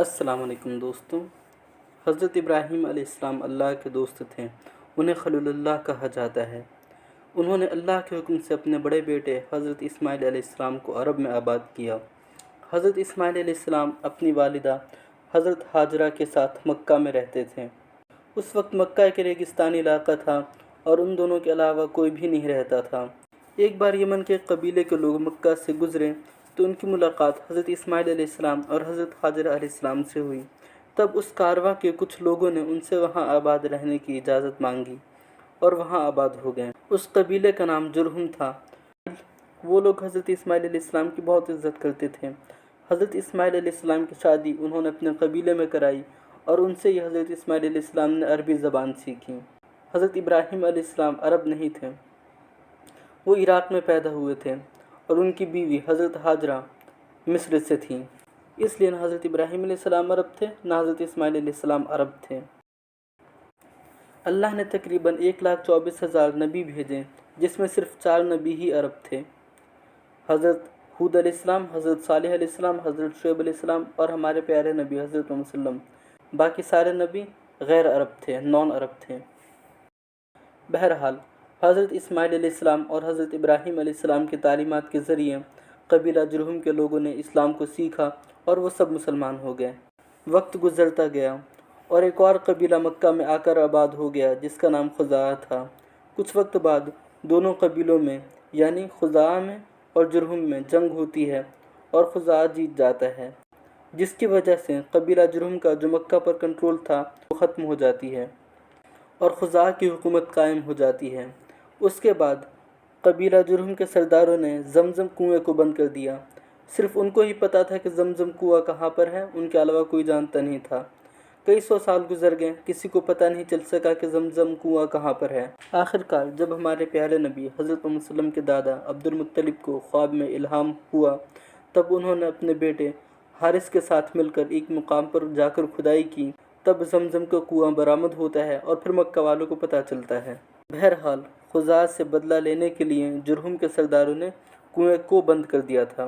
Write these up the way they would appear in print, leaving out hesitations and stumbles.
अस्सलाम वालेकुम दोस्तों। हज़रत इब्राहीम अलैहिस्सलाम अल्लाह के दोस्त थे। उन्हें खलीलुल्लाह कहा जाता है। उन्होंने अल्लाह के हुक्म से अपने बड़े बेटे हज़रत इस्माइल अलैहिस्सलाम को अरब में आबाद किया। हज़रत इस्माइल अलैहिस्सलाम अपनी वालिदा हज़रत हाजरा के साथ मक्का में रहते थे। उस वक्त मक्का एक रेगिस्तानी इलाका था और उन दोनों के अलावा कोई भी नहीं रहता था। एक बार यमन के कबीले के लोग मक्का से गुज़रे तो उनकी मुलाकात हज़रत इस्माइल अलैहिस्सलाम और हज़रत हाजरा अलैहिस्सलाम से हुई। तब उस कारवां के कुछ लोगों ने उनसे वहाँ आबाद रहने की इजाज़त मांगी और वहाँ आबाद हो गए। उस कबीले का नाम जुरहुम था। वो लोग हज़रत इस्माइल अलैहिस्सलाम की बहुत इज़्ज़त करते थे। हज़रत इस्माइल अलैहिस्सलाम की शादी उन्होंने अपने कबीले में कराई और उनसे ही हज़रत इस्माइल अलैहिस्सलाम ने अरबी ज़बान सीखी। हज़रत इब्राहीम अलैहिस्सलाम अरब नहीं थे, वो इराक़ में पैदा हुए थे और उनकी बीवी हज़रत हाजरा मिस्र से थी। इसलिए न हज़रत इब्राहीम अलैहिस्सलाम अरब थे, न हज़रत इस्माइल अलैहिस्सलाम अरब थे। अल्लाह ने तकरीबन 1,24,000 नबी भेजे, जिसमें सिर्फ 4 नबी ही अरब थे। हज़रत हूद अलैहिस्सलाम, हज़रत सालेह अलैहिस्सलाम, हज़रत शुएब अलैहिस्सलाम और हमारे प्यारे नबी हज़रत मोहम्मद सल्लम। बाकी सारे नबी गैर अरब थे, नॉन अरब थे। बहरहाल हज़रत इस्माइल अलैहिस्सलाम और हज़रत इब्राहीम अलैहिस्सलाम की तालीमात के ज़रिए कबीला जुरहुम के लोगों ने इस्लाम को सीखा और वो सब मुसलमान हो गए। वक्त गुज़रता गया और एक और कबीला मक्का में आकर आबाद हो गया जिसका नाम खुज़ाआ था। कुछ वक्त बाद दोनों कबीलों में यानी खुज़ाआ में और जुरहुम में जंग होती है और खुज़ाआ जीत जाता है, जिसकी वजह से कबीला जुरहुम का जो मक्का पर कंट्रोल था वो ख़त्म हो जाती है और खुज़ाआ की हुकूमत कायम हो जाती है। उसके बाद कबीला जुरहुम के सरदारों ने जमज़म कुएं को बंद कर दिया। सिर्फ उनको ही पता था कि जमज़म कुआं कहाँ पर है, उनके अलावा कोई जानता नहीं था। कई सौ साल गुजर गए, किसी को पता नहीं चल सका कि जमज़म कुआं कहाँ पर है। आखिरकार जब हमारे प्यारे नबी हज़रत मोहम्मद सल्लम के दादा अब्दुल मुत्तलिब को ख्वाब में इल्हाम हुआ, तब उन्होंने अपने बेटे हारिस के साथ मिलकर एक मुकाम पर जाकर खुदाई की। तब जमज़म का कुआं बरामद होता है और फिर मक्का वालों को पता चलता है। बहरहाल खुज़ाआ से बदला लेने के लिए जुरहुम के सरदारों ने कुएं को बंद कर दिया था।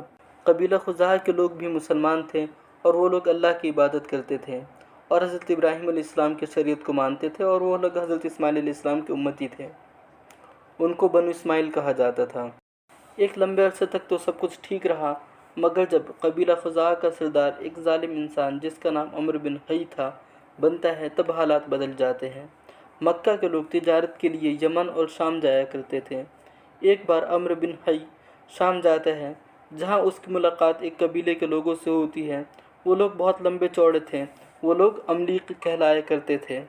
कबीला खुज़ाआ के लोग भी मुसलमान थे और वो लोग अल्लाह की इबादत करते थे और हज़रत इब्राहीम अलैहिस्सलाम की शरीयत को मानते थे और वो लोग हज़रत इस्माइल अलैहिस्सलाम के उम्मती थे। उनको बनु इस्माइल कहा जाता था। एक लंबे अरसे तक तो सब कुछ ठीक रहा, मगर जब कबीला खुज़ाआ का सरदार एक जालिम इंसान जिसका नाम अम्र बिन हई था बनता है, तब हालात बदल जाते हैं। मक्का के लोग तिजारत के लिए यमन और शाम जाया करते थे। एक बार अम्र बिन हई शाम जाता है, जहाँ उसकी मुलाकात एक कबीले के लोगों से होती है। वो लोग बहुत लंबे चौड़े थे, वो लोग अमलीक कहलाया करते थे।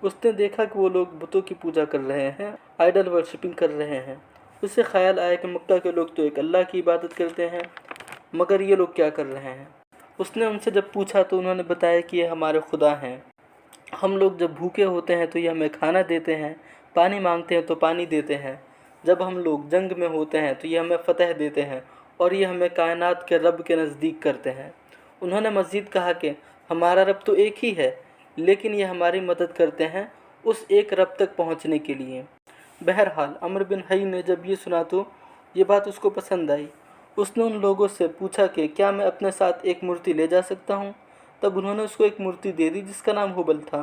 उसने देखा कि वो लोग बुतों की पूजा कर रहे हैं, आइडल वर्शिपिंग कर रहे हैं। उसे ख्याल आया कि मक्का के लोग तो एक अल्लाह की इबादत करते हैं, मगर ये लोग क्या कर रहे हैं। उसने उनसे जब पूछा तो उन्होंने बताया कि ये हमारे खुदा हैं। हम लोग जब भूखे होते हैं तो ये हमें खाना देते हैं, पानी मांगते हैं तो पानी देते हैं। जब हम लोग जंग में होते हैं तो ये हमें फ़तह देते हैं और ये हमें कायनात के रब के नज़दीक करते हैं। उन्होंने मज़ीद कहा कि हमारा रब तो एक ही है, लेकिन ये हमारी मदद करते हैं उस एक रब तक पहुँचने के लिए। बहरहाल अम्र बिन हई ने जब ये सुना तो ये बात उसको पसंद आई। उसने उन लोगों से पूछा कि क्या मैं अपने साथ एक मूर्ति ले जा सकता हूँ। तब उन्होंने उसको एक मूर्ति दे दी जिसका नाम हुबल था।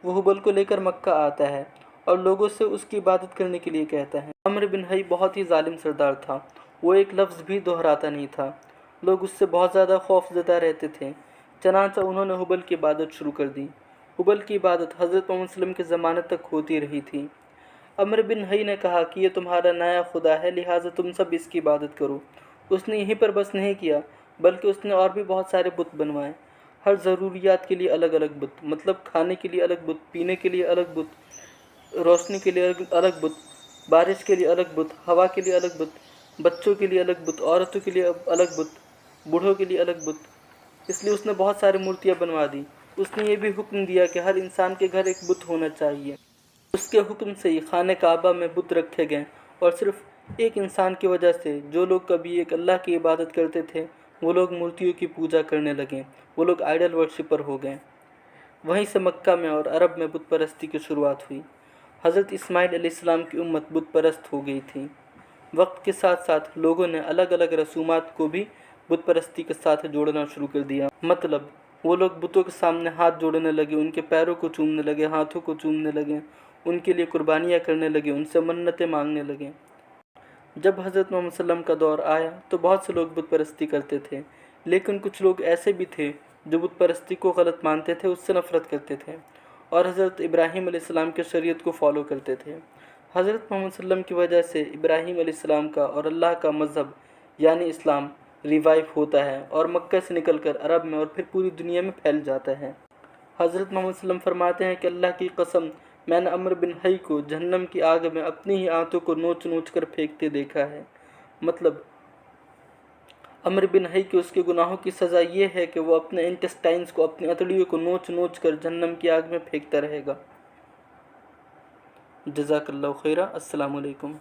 वो हुबल को लेकर मक्का आता है और लोगों से उसकी इबादत करने के लिए कहता है। अम्र बिन हई बहुत ही जालिम सरदार था, वो एक लफ्ज़ भी दोहराता नहीं था। लोग उससे बहुत ज़्यादा खौफज़दा रहते थे। चनांचा उन्होंने हुबल की इबादत शुरू कर दी। हुबल की इबादत हज़रत मोहम्मद सल्लम के ज़माने तक होती रही थी। अम्र बिन हई ने कहा कि ये तुम्हारा नया खुदा है, लिहाजा तुम सब इसकी इबादत करो। उसने यहीं पर बस नहीं किया, बल्कि उसने और भी बहुत सारे बुत बनवाए। हर ज़रूरियात के लिए अलग अलग बुत, मतलब खाने के लिए अलग बुत, पीने के लिए अलग बुत, रोशनी के लिए अलग बुत, बारिश के लिए अलग बुत, हवा के लिए अलग बुत, बच्चों के लिए अलग बुत, औरतों के लिए अलग बुत, बूढ़ों के लिए अलग बुत। इसलिए उसने बहुत सारी मूर्तियाँ बनवा दी। उसने ये भी हुक्म दिया कि हर इंसान के घर एक बुत होना चाहिए। उसके हुक्म से ही खाने काबा में बुत रखे गए और सिर्फ एक इंसान की वजह से जो लोग कभी एक अल्लाह की इबादत करते थे वो लोग मूर्तियों की पूजा करने लगे, वो लोग आइडल वर्शिपर हो गए। वहीं से मक्का में और अरब में बुत परस्ती की शुरुआत हुई। हज़रत इस्माइल अलैहिस्सलाम की उम्मत बुत परस्त हो गई थी। वक्त के साथ साथ लोगों ने अलग अलग रसूमात को भी बुत परस्ती के साथ जोड़ना शुरू कर दिया। मतलब वो लोग बुतों के सामने हाथ जोड़ने लगे, उनके पैरों को चूमने लगे, हाथों को चूमने लगे, उनके लिए कुर्बानियाँ करने लगे, उनसे मन्नतें मांगने लगे। जब हज़रत मोहम्मद सल्लम का दौर आया तो बहुत से लोग बुत परस्ती करते थे, लेकिन कुछ लोग ऐसे भी थे जो बुत परस्ती को गलत मानते थे, उससे नफ़रत करते थे और हज़रत इब्राहीम अलैहिस्सलाम के शरीयत को फॉलो करते थे। हज़रत मोहम्मद सल्लम की वजह से इब्राहीम अलैहिस्सलाम का और अल्लाह का मज़हब यानी इस्लाम रिवाइव होता है और मक्का से निकलकर अरब में और फिर पूरी दुनिया में फैल जाता है। हज़रत मोहम्मद सल्लम फरमाते हैं कि अल्लाह की कसम, मैंने अम्र बिन हई को जहन्नम की आग में अपनी ही आंतों को नोच नोच कर फेंकते देखा है। मतलब अम्र बिन हई के उसके गुनाहों की सज़ा ये है कि वो अपने इंटेस्टाइन्स को, अपनी अतड़ियों को नोच नोच कर जहन्नम की आग में फेंकता रहेगा। जज़ाकल्लाहु खैरा। अस्सलामु अलैकुम।